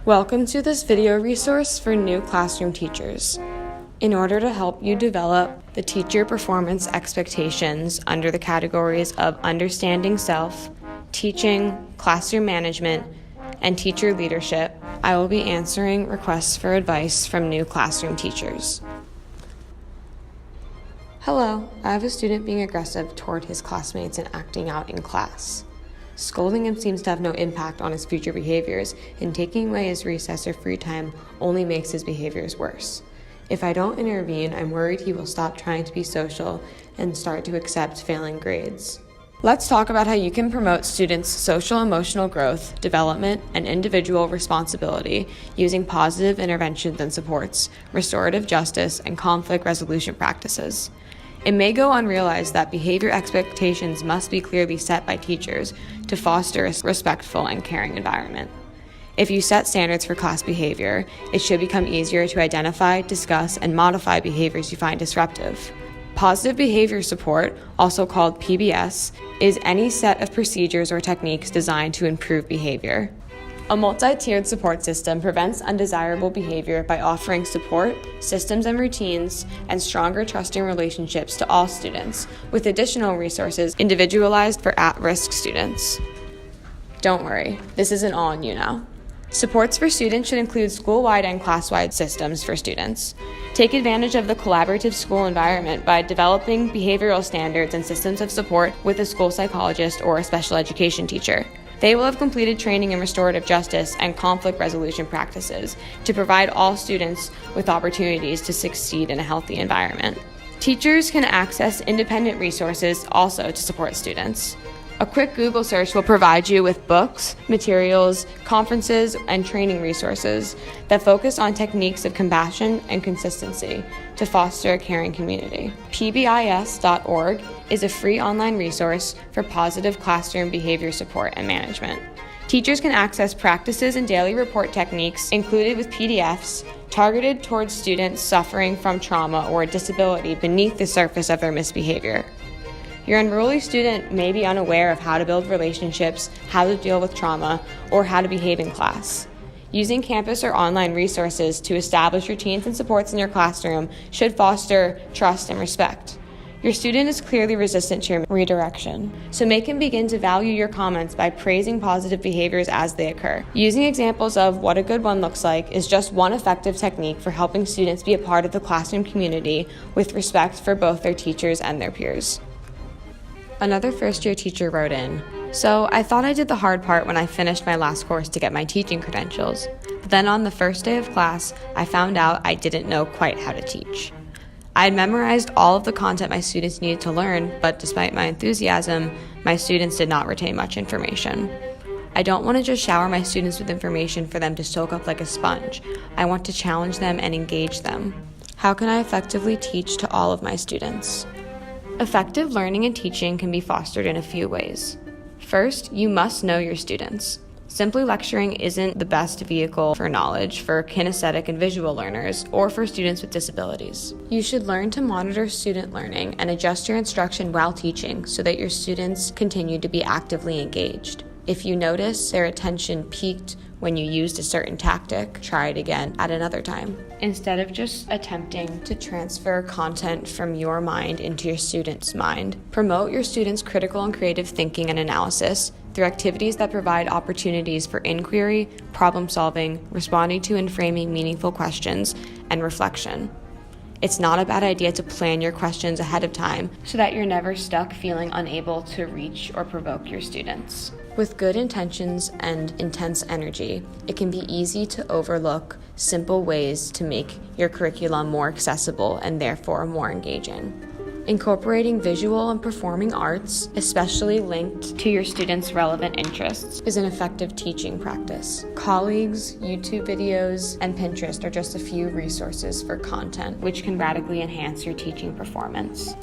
Welcome to this video resource for new classroom teachers. In order to help you develop the teacher performance expectations under the categories of understanding self, teaching, classroom management, and teacher leadership, I will be answering requests for advice from new classroom teachers. Hello, I have a student being aggressive toward his classmates and acting out in class. Scolding him seems to have no impact on his future behaviors, and taking away his recess or free time only makes his behaviors worse. If I don't intervene, I'm worried he will stop trying to be social and start to accept failing grades. Let's talk about how you can promote students' social emotional growth, development, and individual responsibility using positive interventions and supports, restorative justice, and conflict resolution practices. It may go unrealized that behavior expectations must be clearly set by teachers to foster a respectful and caring environment. If you set standards for class behavior, it should become easier to identify, discuss, and modify behaviors you find disruptive. Positive behavior support, also called PBS, is any set of procedures or techniques designed to improve behavior. A multi-tiered support system prevents undesirable behavior by offering support, systems and routines, and stronger trusting relationships to all students, with additional resources individualized for at-risk students. Don't worry, this isn't all on you now. Supports for students should include school-wide and class-wide systems for students. Take advantage of the collaborative school environment by developing behavioral standards and systems of support with a school psychologist or a special education teacher. They will have completed training in restorative justice and conflict resolution practices to provide all students with opportunities to succeed in a healthy environment. Teachers can access independent resources also to support students. A quick Google search will provide you with books, materials, conferences, and training resources that focus on techniques of compassion and consistency to foster a caring community. PBIS.org is a free online resource for positive classroom behavior support and management. Teachers can access practices and daily report techniques included with PDFs targeted towards students suffering from trauma or disability beneath the surface of their misbehavior. Your unruly student may be unaware of how to build relationships, how to deal with trauma, or how to behave in class. Using campus or online resources to establish routines and supports in your classroom should foster trust and respect. Your student is clearly resistant to your redirection, so make him begin to value your comments by praising positive behaviors as they occur. Using examples of what a good one looks like is just one effective technique for helping students be a part of the classroom community with respect for both their teachers and their peers. Another first-year teacher wrote in, "So I thought I did the hard part when I finished my last course to get my teaching credentials. But then on the first day of class, I found out I didn't know quite how to teach. I had memorized all of the content my students needed to learn, but despite my enthusiasm, my students did not retain much information. I don't want to just shower my students with information for them to soak up like a sponge. I want to challenge them and engage them. How can I effectively teach to all of my students?" Effective learning and teaching can be fostered in a few ways. First, you must know your students. Simply lecturing isn't the best vehicle for knowledge for kinesthetic and visual learners or for students with disabilities. You should learn to monitor student learning and adjust your instruction while teaching so that your students continue to be actively engaged. If you notice their attention peaked when you used a certain tactic, try it again at another time. Instead of just attempting to transfer content from your mind into your student's mind, promote your students' critical and creative thinking and analysis through activities that provide opportunities for inquiry, problem solving, responding to and framing meaningful questions, and reflection. It's not a bad idea to plan your questions ahead of time so that you're never stuck feeling unable to reach or provoke your students. With good intentions and intense energy, it can be easy to overlook simple ways to make your curriculum more accessible and therefore more engaging. Incorporating visual and performing arts, especially linked to your students' relevant interests, is an effective teaching practice. Colleagues, YouTube videos, and Pinterest are just a few resources for content which can radically enhance your teaching performance.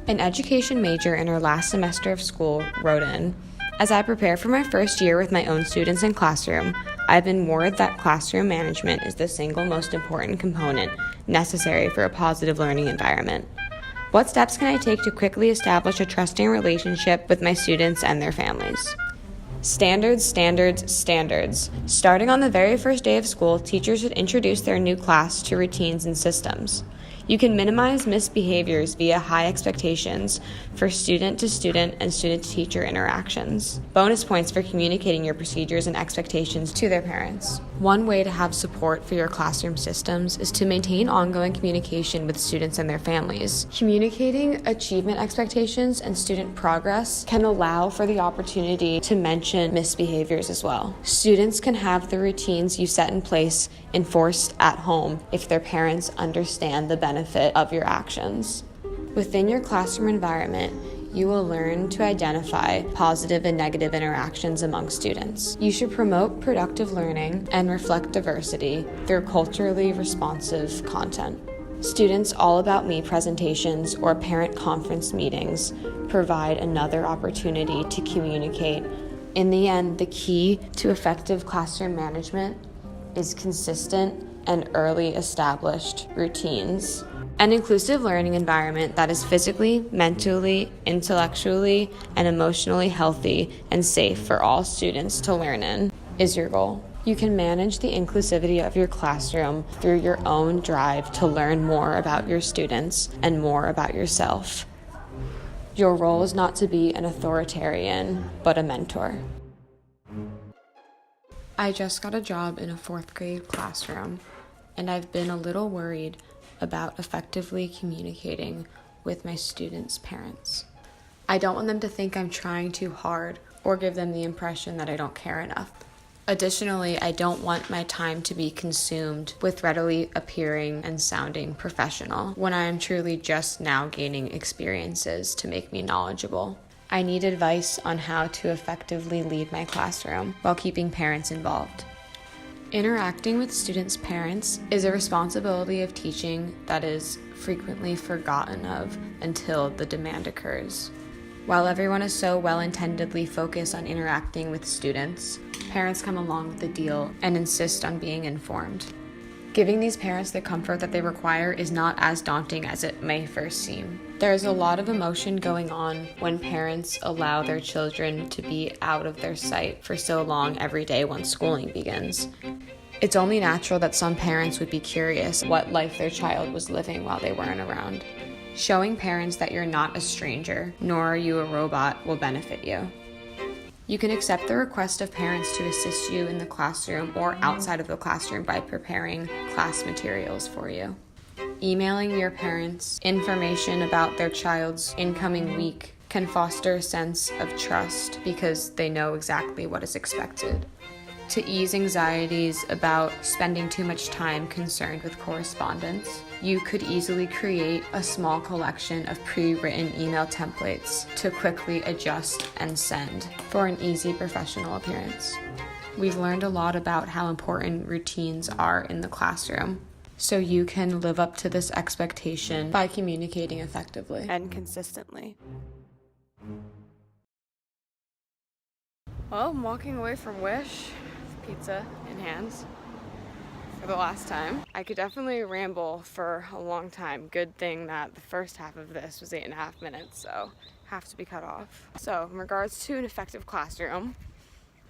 An education major in her last semester of school wrote in, "As I prepare for my first year with my own students in classroom, I've been worried that classroom management is the single most important component necessary for a positive learning environment. What steps can I take to quickly establish a trusting relationship with my students and their families?" Standards, standards, standards. Starting on the very first day of school, teachers should introduce their new class to routines and systems. You can minimize misbehaviors via high expectations for student-to-student and student-to-teacher interactions. Bonus points for communicating your procedures and expectations to their parents. One way to have support for your classroom systems is to maintain ongoing communication with students and their families. Communicating achievement expectations and student progress can allow for the opportunity to mention misbehaviors as well. Students can have the routines you set in place enforced at home if their parents understand the benefit of your actions. Within your classroom environment, you will learn to identify positive and negative interactions among students. You should promote productive learning and reflect diversity through culturally responsive content. Students' All About Me presentations or parent conference meetings provide another opportunity to communicate. In the end, the key to effective classroom management is consistent and early established routines. An inclusive learning environment that is physically, mentally, intellectually, and emotionally healthy and safe for all students to learn in is your goal. You can manage the inclusivity of your classroom through your own drive to learn more about your students and more about yourself. Your role is not to be an authoritarian, but a mentor. I just got a job in a 4th grade classroom, and I've been a little worried about effectively communicating with my students' parents. I don't want them to think I'm trying too hard or give them the impression that I don't care enough. Additionally, I don't want my time to be consumed with readily appearing and sounding professional when I am truly just now gaining experiences to make me knowledgeable. I need advice on how to effectively lead my classroom while keeping parents involved. Interacting with students' parents is a responsibility of teaching that is frequently forgotten of until the demand occurs. While everyone is so well-intendedly focused on interacting with students, parents come along with the deal and insist on being informed. Giving these parents the comfort that they require is not as daunting as it may first seem. There is a lot of emotion going on when parents allow their children to be out of their sight for so long every day once schooling begins. It's only natural that some parents would be curious what life their child was living while they weren't around. Showing parents that you're not a stranger, nor are you a robot, will benefit you. You can accept the request of parents to assist you in the classroom or outside of the classroom by preparing class materials for you. Emailing your parents information about their child's incoming week can foster a sense of trust because they know exactly what is expected. To ease anxieties about spending too much time concerned with correspondence, you could easily create a small collection of pre-written email templates to quickly adjust and send for an easy professional appearance. We've learned a lot about how important routines are in the classroom, so you can live up to this expectation by communicating effectively and consistently. Well, I'm walking away from Wish, pizza in hands, for the last time. I could definitely ramble for a long time. Good thing that the first half of this was 8.5 minutes, so have to be cut off. So in regards to an effective classroom,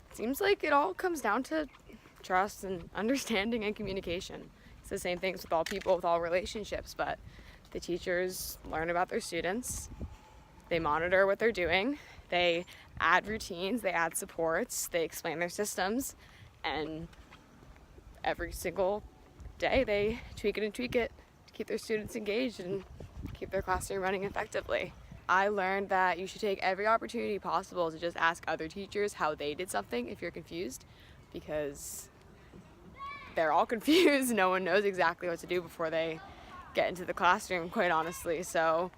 it seems like it all comes down to trust and understanding and communication. It's the same things with all people, with all relationships, but the teachers learn about their students, they monitor what they're doing, they add routines, they add supports, they explain their systems, and every single day they tweak it to keep their students engaged and keep their classroom running effectively. I learned that you should take every opportunity possible to just ask other teachers how they did something if you're confused, because they're all confused. No one knows exactly what to do before they get into the classroom, quite honestly. So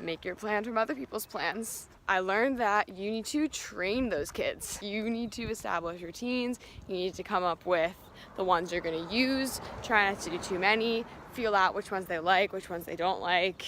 make your plan from other people's plans. I learned that you need to train those kids. You need to establish routines. You need to come up with the ones you're going to use. Try not to do too many. Feel out which ones they like, which ones they don't like.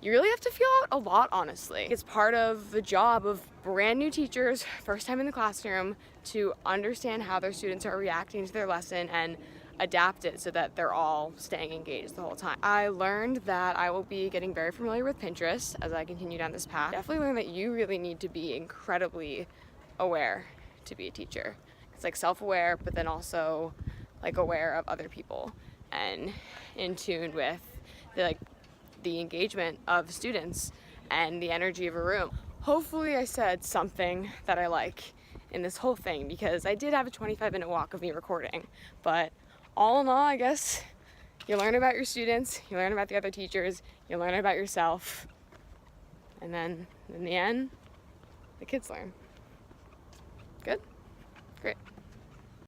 You really have to feel out a lot, honestly. It's part of the job of brand new teachers, first time in the classroom, to understand how their students are reacting to their lesson and adapt it so that they're all staying engaged the whole time. I learned that I will be getting very familiar with Pinterest as I continue down this path. Definitely learned that you really need to be incredibly aware to be a teacher. It's like self-aware, but then also like aware of other people and in tune with the engagement of students and the energy of a room. Hopefully I said something that I like in this whole thing, because I did have a 25-minute walk of me recording, but all in all, I guess you learn about your students, you learn about the other teachers, you learn about yourself, and then in the end, the kids learn. Good? Great.